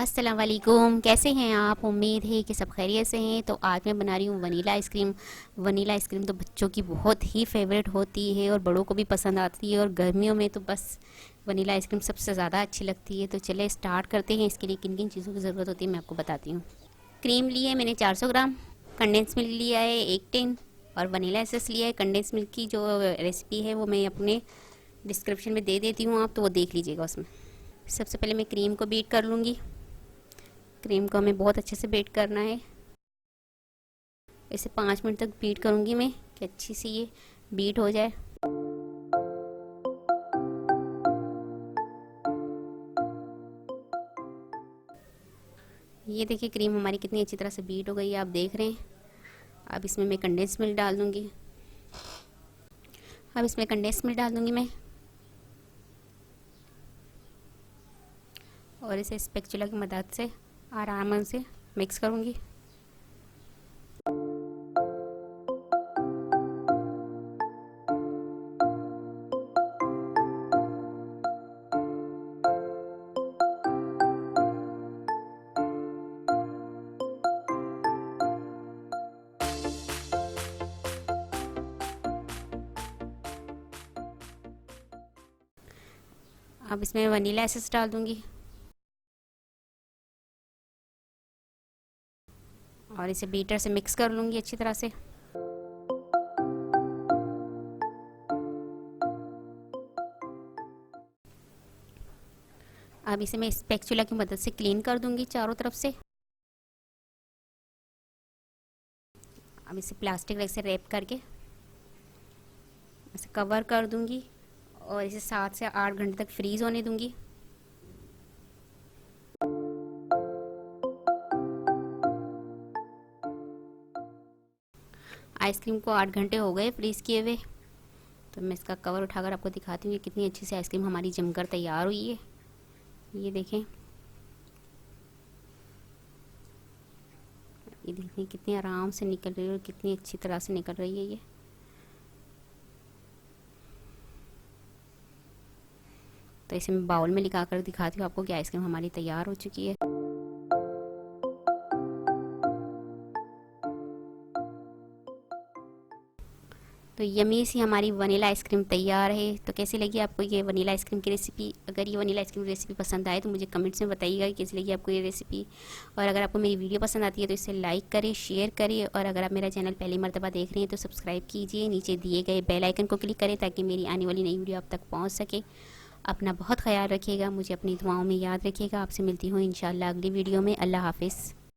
अस्सलाम वालेकुम, कैसे हैं आप? उम्मीद है कि सब खैरियत से हैं। तो आज मैं बना रही हूँ वनीला आइसक्रीम। वनीला आइसक्रीम तो बच्चों की बहुत ही फेवरेट होती है और बड़ों को भी पसंद आती है, और गर्मियों में तो बस वनीला आइसक्रीम सबसे ज़्यादा अच्छी लगती है। तो चले स्टार्ट करते हैं। इसके लिए किन किन चीज़ों की ज़रूरत होती है मैं आपको बताती हूँ। क्रीम ली है मैंने 400 ग्राम, कंडेंस मिल्क लिया है 1 टिन, और वनीला एसेंस लिया है। कंडेंस मिल्क की जो रेसिपी है वो मैं अपने डिस्क्रिप्शन में दे देती हूँ, आप तो वो देख लीजिएगा उसमें। सबसे पहले मैं क्रीम को बीट कर लूँगी। क्रीम को हमें बहुत अच्छे से बीट करना है। इसे 5 मिनट तक बीट करूँगी मैं कि अच्छी सी ये बीट हो जाए। ये देखिए क्रीम हमारी कितनी अच्छी तरह से बीट हो गई है, आप देख रहे हैं। अब इसमें मैं कंडेंस मिल्क डाल दूँगी। अब इसमें कंडेंस मिल्क डाल दूँगी मैं, और इसे स्पैचुला की मदद से आराम से मिक्स करूँगी। अब इसमें वनीला एसेंस डाल दूँगी और इसे बीटर से मिक्स कर लूँगी अच्छी तरह से। अब इसे मैं स्पैचुला की मदद से क्लीन कर दूँगी चारों तरफ से। अब इसे प्लास्टिक रैक से रैप करके इसे कवर कर दूँगी और इसे 7 से 8 घंटे तक फ्रीज़ होने दूँगी। आइसक्रीम को 8 घंटे हो गए फ्रीज़ किए हुए। तो मैं इसका कवर उठाकर आपको दिखाती हूँ कितनी अच्छी सी आइसक्रीम हमारी जमकर तैयार हुई है। ये देखें, ये देखिए कितनी आराम से निकल रही है और कितनी अच्छी तरह से निकल रही है ये। तो इसे मैं बाउल में निकाल कर दिखाती हूँ आपको कि आइसक्रीम हमारी तैयार हो चुकी है। तो यमी सी हमारी वनीला आइसक्रीम तैयार है। तो कैसी लगी आपको ये वनीला आइसक्रीम की रेसिपी? अगर ये वनीला आइसक्रीम रेसिपी पसंद आए तो मुझे कमेंट्स में बताइएगा कि कैसी लगी आपको ये रेसिपी। और अगर आपको मेरी वीडियो पसंद आती है तो इसे लाइक करें, शेयर करें, और अगर आप मेरा चैनल पहली मर्तबा देख रहे हैं तो सब्सक्राइब कीजिए। नीचे दिए गए बेल आइकन को क्लिक करें ताकि मेरी आने वाली नई वीडियो आप तक पहुँच सके। अपना बहुत ख्याल रखिएगा, मुझे अपनी दुआओं में याद रखिएगा। आपसे मिलती हूँ इंशाल्लाह अगली वीडियो में। अल्लाह हाफिज़।